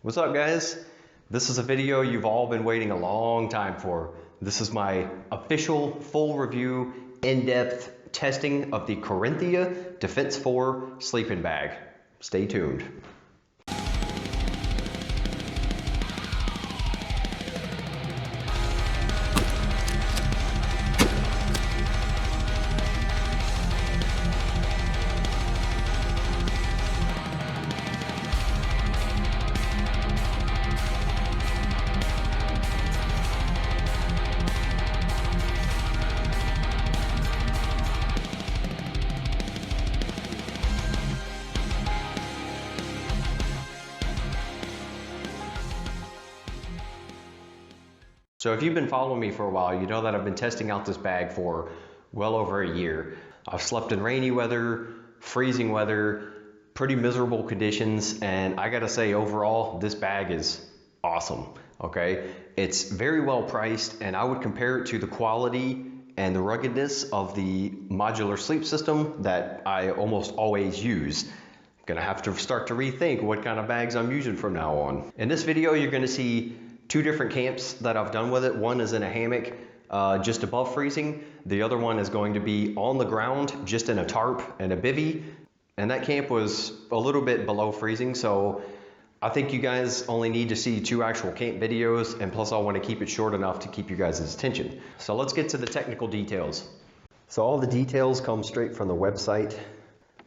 What's up, guys? This is a video you've all been waiting a long time for. This is my official full review, in-depth testing of the Corinthia Defense 4 sleeping bag. Stay tuned. So if you've been following me for a while, you know that I've been testing out this bag for well over a year. I've slept in rainy weather, freezing weather, pretty miserable conditions, and I gotta say overall, this bag is awesome, okay? It's very well priced, and I would compare it to the quality and the ruggedness of the Modular sleep system that I almost always use. I'm gonna have to start to rethink what kind of bags I'm using from now on. In this video, you're gonna see two different camps that I've done with it. One is in a hammock just above freezing. The other one is going to be on the ground just in a tarp and a bivvy. And that camp was a little bit below freezing, so I think you guys only need to see two actual camp videos, and plus I want to keep it short enough to keep you guys' attention. So let's get to the technical details. So all the details come straight from the website.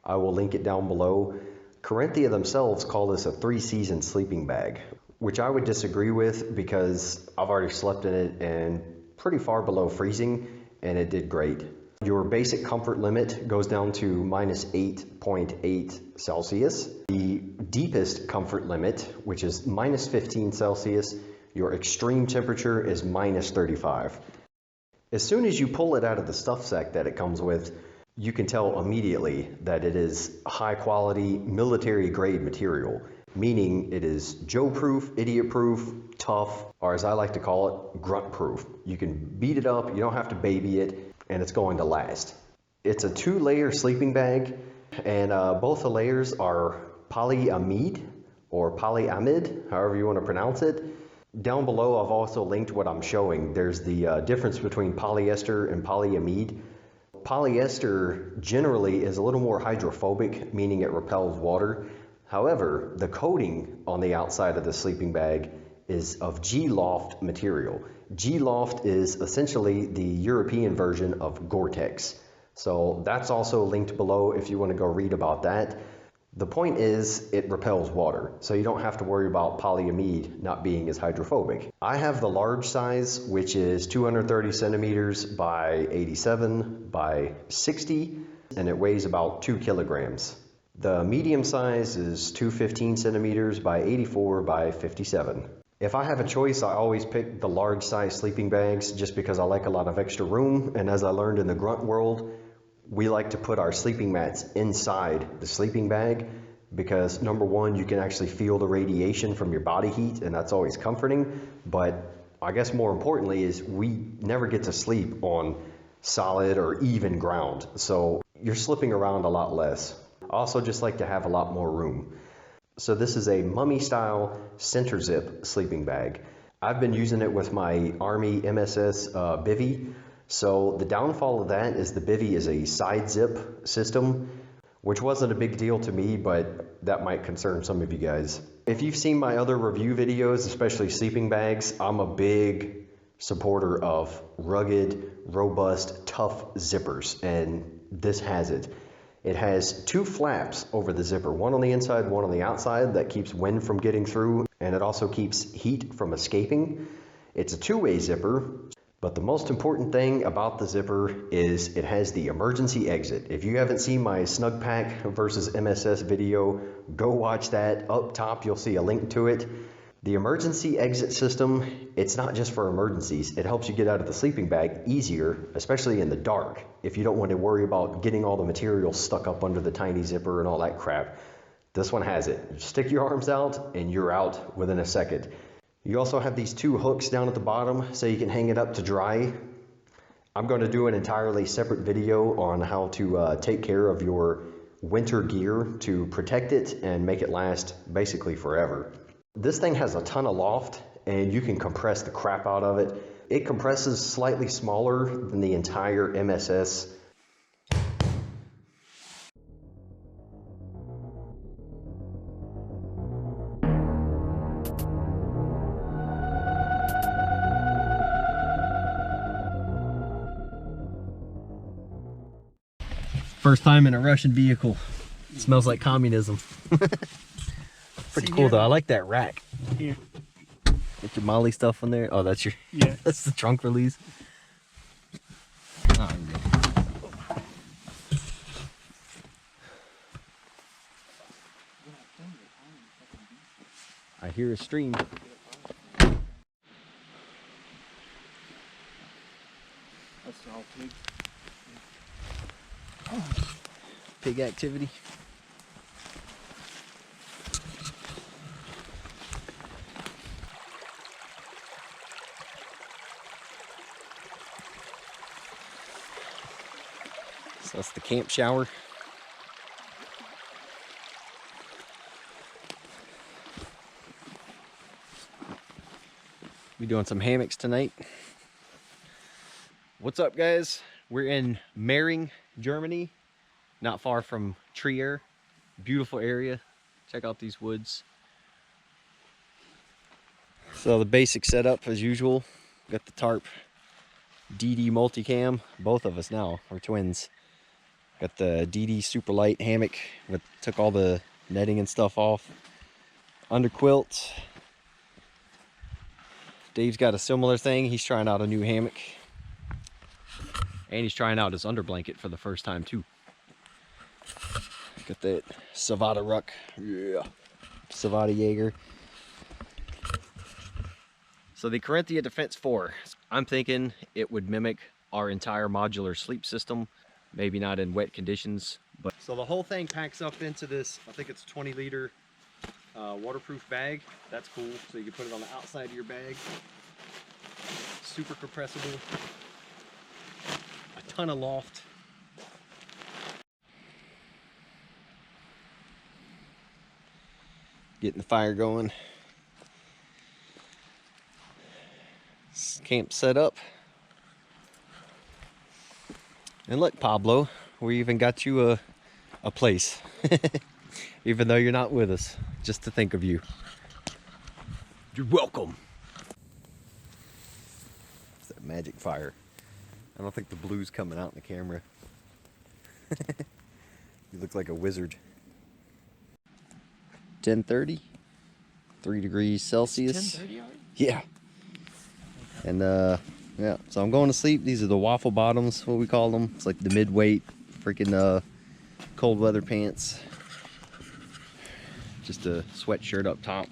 I will link it down below. Corinthia themselves call this a 3-season sleeping bag, which I would disagree with because I've already slept in it and pretty far below freezing, and it did great. Your basic comfort limit goes down to -8.8 Celsius. The deepest comfort limit, which is -15 Celsius, your extreme temperature is -35. As soon as you pull it out of the stuff sack that it comes with, you can tell immediately that it is high quality military grade material, meaning it is Joe-proof, idiot-proof, tough, or as I like to call it, grunt-proof. You can beat it up, you don't have to baby it, and it's going to last. It's a 2-layer sleeping bag, and both the layers are polyamide, or polyamide, however you want to pronounce it. Down below, I've also linked what I'm showing. There's the difference between polyester and polyamide. Polyester generally is a little more hydrophobic, meaning it repels water. However, the coating on the outside of the sleeping bag is of G-Loft material. G-Loft is essentially the European version of Gore-Tex. So that's also linked below if you want to go read about that. The point is it repels water, so you don't have to worry about polyamide not being as hydrophobic. I have the large size, which is 230 centimeters by 87 by 60, and it weighs about 2 kilograms. The medium size is 215 centimeters by 84 by 57. If I have a choice, I always pick the large size sleeping bags just because I like a lot of extra room, and as I learned in the grunt world, we like to put our sleeping mats inside the sleeping bag because number one, you can actually feel the radiation from your body heat, and that's always comforting. But I guess more importantly is we never get to sleep on solid or even ground, so you're slipping around a lot less. I also just like to have a lot more room. So this is a mummy style center zip sleeping bag. I've been using it with my Army MSS bivvy. So the downfall of that is the bivvy is a side zip system, which wasn't a big deal to me, but that might concern some of you guys. If you've seen my other review videos, especially sleeping bags, I'm a big supporter of rugged, robust, tough zippers, and this has it. It has 2 flaps over the zipper, one on the inside, one on the outside, that keeps wind from getting through, and it also keeps heat from escaping. It's a 2-way zipper. But the most important thing about the zipper is it has the emergency exit. If you haven't seen my Snug Pack versus MSS video, go watch that. Up top, you'll see a link to it. The emergency exit system, it's not just for emergencies. It helps you get out of the sleeping bag easier, especially in the dark, if you don't want to worry about getting all the material stuck up under the tiny zipper and all that crap. This one has it. You stick your arms out and you're out within a second. You also have these 2 hooks down at the bottom so you can hang it up to dry. I'm going to do an entirely separate video on how to take care of your winter gear to protect it and make it last basically forever. This thing has a ton of loft and you can compress the crap out of it. It compresses slightly smaller than the entire MSS. First time in a Russian vehicle. It smells like communism. Pretty cool though. I like that rack. Here. Get your Molly stuff on there. Oh, that's your. Yeah. That's the trunk release. Oh, I hear a stream. That's all pig. Pig activity. So that's the camp shower. We're doing some hammocks tonight. What's up, guys? We're in Mering, Germany, not far from Trier. Beautiful area. Check out these woods. So the basic setup as usual. Got the tarp DD multicam. Both of us now, we're twins. Got the DD super light hammock. Took all the netting and stuff off. Under quilt. Dave's got a similar thing. He's trying out a new hammock. And he's trying out his under blanket for the first time too. Got that Savata Ruck. Yeah. Savata Jaeger. So the Corinthia Defense 4. I'm thinking it would mimic our entire modular sleep system. Maybe not in wet conditions, but. So the whole thing packs up into this, I think it's a 20-liter waterproof bag. That's cool. So you can put it on the outside of your bag. Super compressible. A ton of loft. Getting the fire going. Camp set up. And look, Pablo, we even got you a place. Even though you're not with us, just to think of you. You're welcome. It's that magic fire. I don't think the blue's coming out in the camera. You look like a wizard. 10:30, 3 degrees Celsius. 10:30 already? Yeah. And yeah, so I'm going to sleep. These are the waffle bottoms, what we call them. It's like the mid-weight freaking cold weather pants. Just a sweatshirt up top.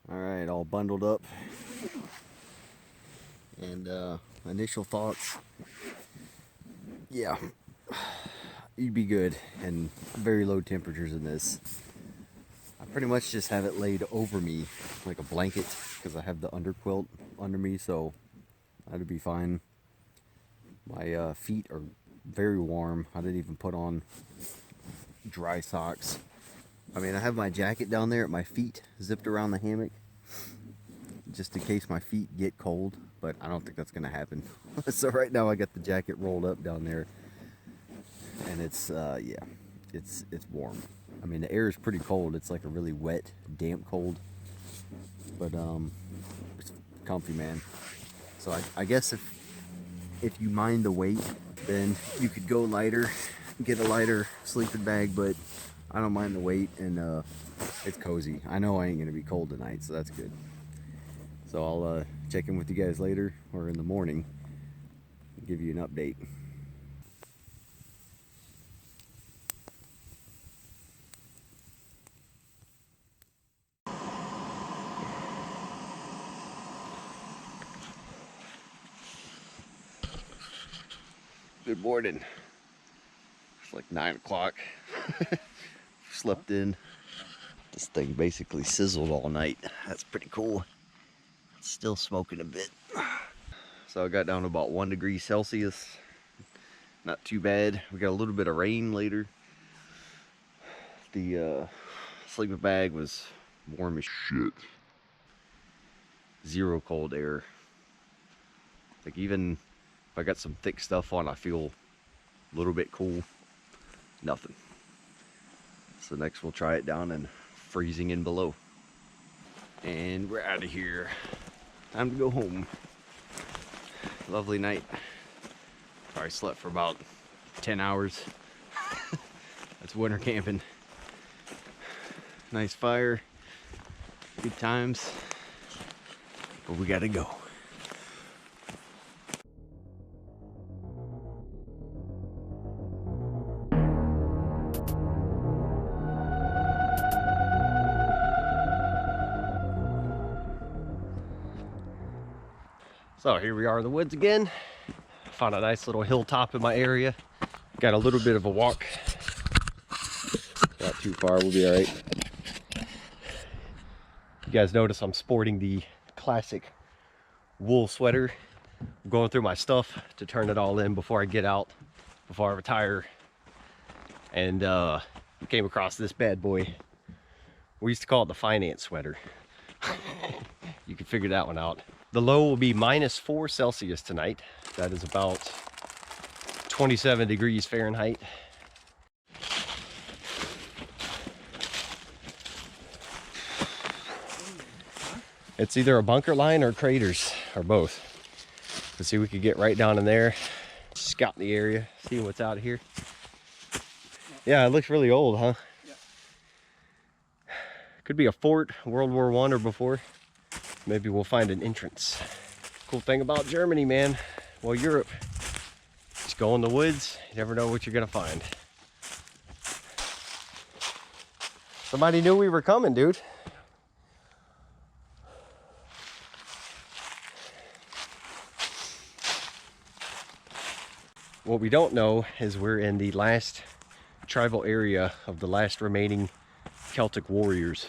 All right, all bundled up. And initial thoughts. Yeah, you'd be good. And very low temperatures in this. I pretty much just have it laid over me like a blanket because I have the underquilt under me, so that'd be fine. My feet are very warm. I didn't even put on dry socks. I mean, I have my jacket down there at my feet, zipped around the hammock, just in case my feet get cold, but I don't think that's gonna happen. So right now I got the jacket rolled up down there, and it's yeah, it's warm. I mean, the air is pretty cold. It's like a really wet, damp cold, but it's comfy, man. So I guess if you mind the weight, then you could go lighter, get a lighter sleeping bag, but I don't mind the weight, and it's cozy. I know I ain't gonna be cold tonight, so that's good. So I'll check in with you guys later or in the morning and give you an update. Good morning. It's like 9 o'clock. Slept in. This thing basically sizzled all night. That's pretty cool. It's still smoking a bit. So I got down to about 1 degree Celsius. Not too bad. We got a little bit of rain later. The sleeping bag was warm as shit. Zero cold air. Like even if I got some thick stuff on, I feel a little bit cool. Nothing. So next we'll try it down in freezing and below. And we're out of here. Time to go home. Lovely night. Probably slept for about 10 hours. That's winter camping. Nice fire. Good times. But we gotta go. So here we are in the woods again. Found a nice little hilltop in my area. Got a little bit of a walk. Not too far, we'll be all right. You guys notice I'm sporting the classic wool sweater. I'm going through my stuff to turn it all in before I get out, before I retire. And came across this bad boy. We used to call it the finance sweater. You can figure that one out. The low will be -4 Celsius tonight. That is about 27 degrees Fahrenheit. It's either a bunker line or craters, or both. Let's see, we could get right down in there, scout the area, see what's out here. Yeah, it looks really old, huh? Yeah. Could be a fort, World War I or before. Maybe we'll find an entrance. Cool thing about Germany, man, well, Europe, just go in the woods, you never know what you're gonna find. Somebody knew we were coming, dude. What we don't know is we're in the last tribal area of the last remaining Celtic warriors.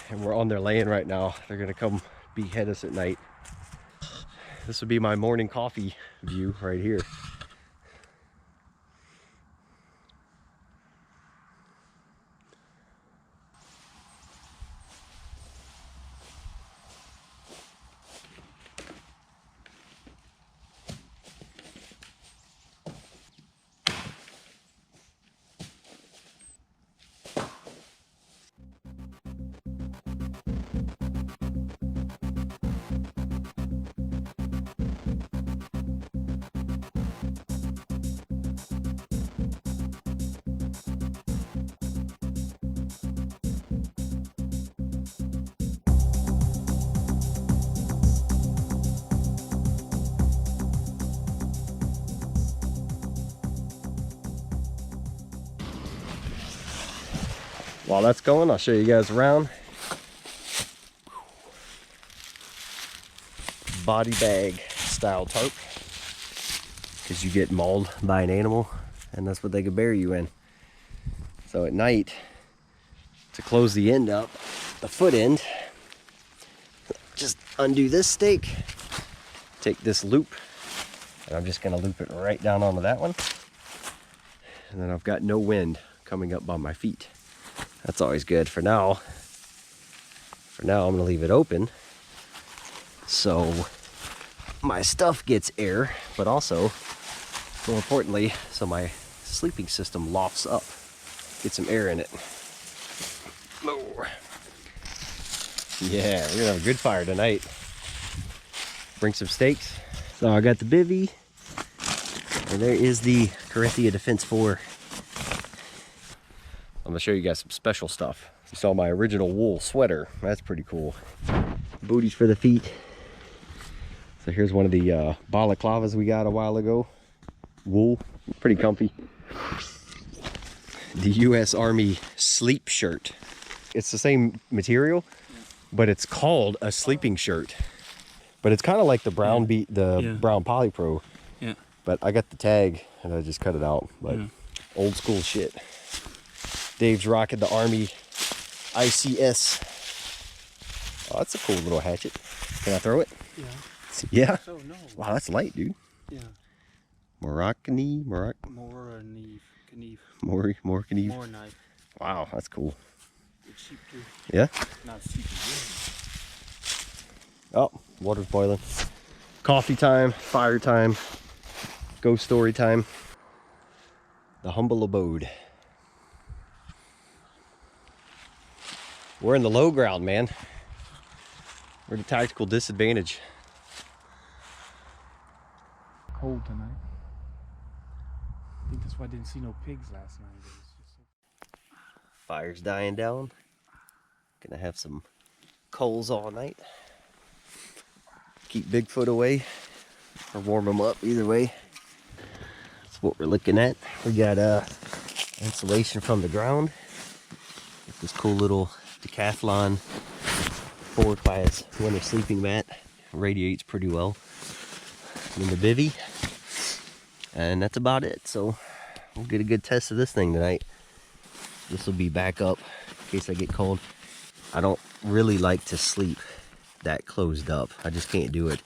And we're on their land right now. They're gonna come behead us at night. This would be my morning coffee view right here. While that's going, I'll show you guys around. Body bag style tarp, because you get mauled by an animal and that's what they could bury you in. So at night, to close the end up, the foot end, just undo this stake, take this loop, and I'm just gonna loop it right down onto that one. And then I've got no wind coming up by my feet. That's always good. For now, I'm gonna leave it open so my stuff gets air, but also, more importantly, so my sleeping system lofts up, get some air in it. Oh. Yeah, we're gonna have a good fire tonight. Bring some steaks. So I got the bivvy, and there is the Corinthia Defense 4. I'm gonna show you guys some special stuff. You saw my original wool sweater. That's pretty cool. Booties for the feet. So here's one of the balaclavas we got a while ago. Wool, pretty comfy. The U.S. Army sleep shirt. It's the same material, but it's called a sleeping shirt. But it's kind of like the brown brown Polypro. Yeah. But I got the tag and I just cut it out. But old school shit. Dave's rocking the Army ICS. Oh, that's a cool little hatchet. Can I throw it? Yeah. Yeah? So, no. Wow, that's light, dude. Yeah. More knife. More knife. Wow, that's cool. It's cheap too. Yeah? Not as cheap as Oh, water's boiling. Coffee time, fire time, ghost story time. The humble abode. We're in the low ground, man. We're at a tactical disadvantage. cold tonight. I think that's why I didn't see no pigs last night. It was just so... Fire's dying down. Gonna have some coals all night. Keep Bigfoot away or warm him up, either way. That's what we're looking at. We got insulation from the ground. Got this cool little Decathlon 4-class winter sleeping mat. Radiates pretty well in the bivvy. And that's about it. So we'll get a good test of this thing tonight. This will be back up in case I get cold. I don't really like to sleep that closed up. I just can't do it.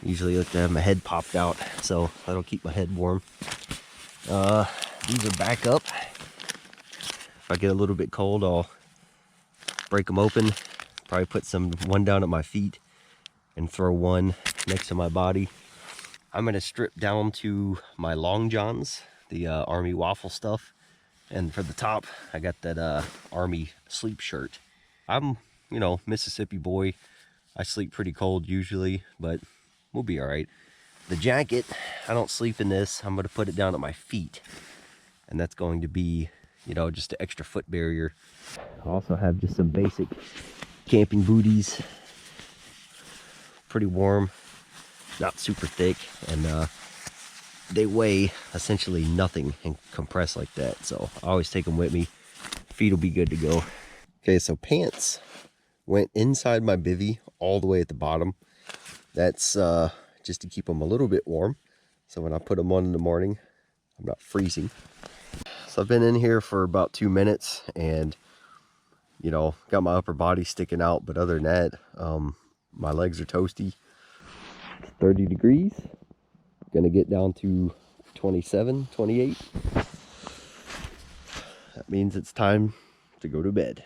Usually like to have my head popped out, so that'll keep my head warm. These are back up. If I get a little bit cold, I'll break them open. Probably put one down at my feet and throw one next to my body. I'm gonna strip down to my long johns, the Army waffle stuff. And for the top, I got that Army sleep shirt. I'm, Mississippi boy. I sleep pretty cold usually, but we'll be all right. The jacket, I don't sleep in this. I'm gonna put it down at my feet. And that's going to be, just an extra foot barrier. I also have just some basic camping booties. Pretty warm, not super thick, and they weigh essentially nothing and compress like that. So I always take them with me. Feet will be good to go. Okay, so pants went inside my bivvy all the way at the bottom. That's just to keep them a little bit warm. So when I put them on in the morning, I'm not freezing. So I've been in here for about 2 minutes and, got my upper body sticking out. But other than that, my legs are toasty. 30 degrees. Gonna get down to 27, 28. That means it's time to go to bed.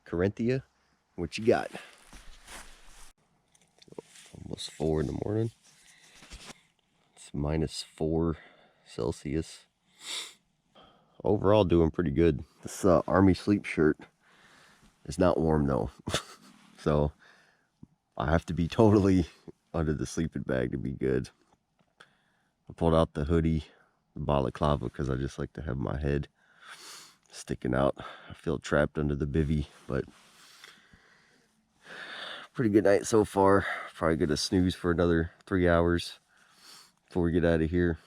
Corinthia, what you got? Almost 4 in the morning. It's -4 Celsius. Overall doing pretty good. This Army sleep shirt is not warm though. So I have to be totally under the sleeping bag to be good. I pulled out the hoodie, the balaclava, because I just like to have my head sticking out. I feel trapped under the bivvy, but pretty good night so far. Probably gonna snooze for another 3 hours before we get out of here.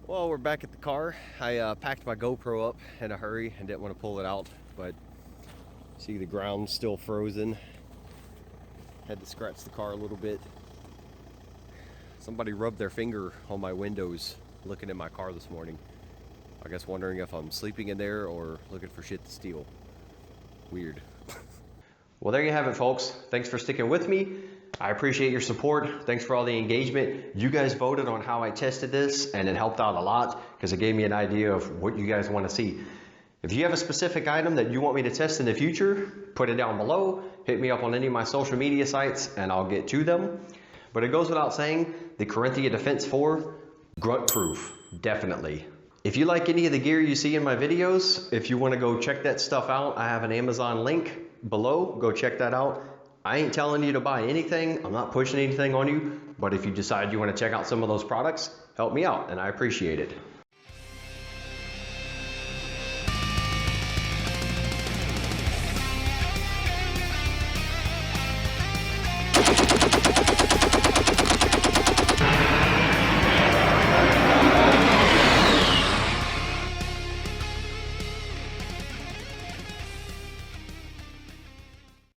Well, we're back at the car. I packed my GoPro up in a hurry and didn't want to pull it out, but see the ground's still frozen. Had to scratch the car a little bit. Somebody rubbed their finger on my windows looking at my car this morning. I guess wondering if I'm sleeping in there or looking for shit to steal. Weird. Well, there you have it, folks. Thanks for sticking with me. I appreciate your support. Thanks for all the engagement. You guys voted on how I tested this, and it helped out a lot because it gave me an idea of what you guys want to see. If you have a specific item that you want me to test in the future, put it down below. Hit me up on any of my social media sites, and I'll get to them. But it goes without saying, the Corinthia Defense 4, grunt proof, definitely. If you like any of the gear you see in my videos, if you want to go check that stuff out, I have an Amazon link below. Go check that out. I ain't telling you to buy anything. I'm not pushing anything on you. But if you decide you want to check out some of those products, help me out, and I appreciate it.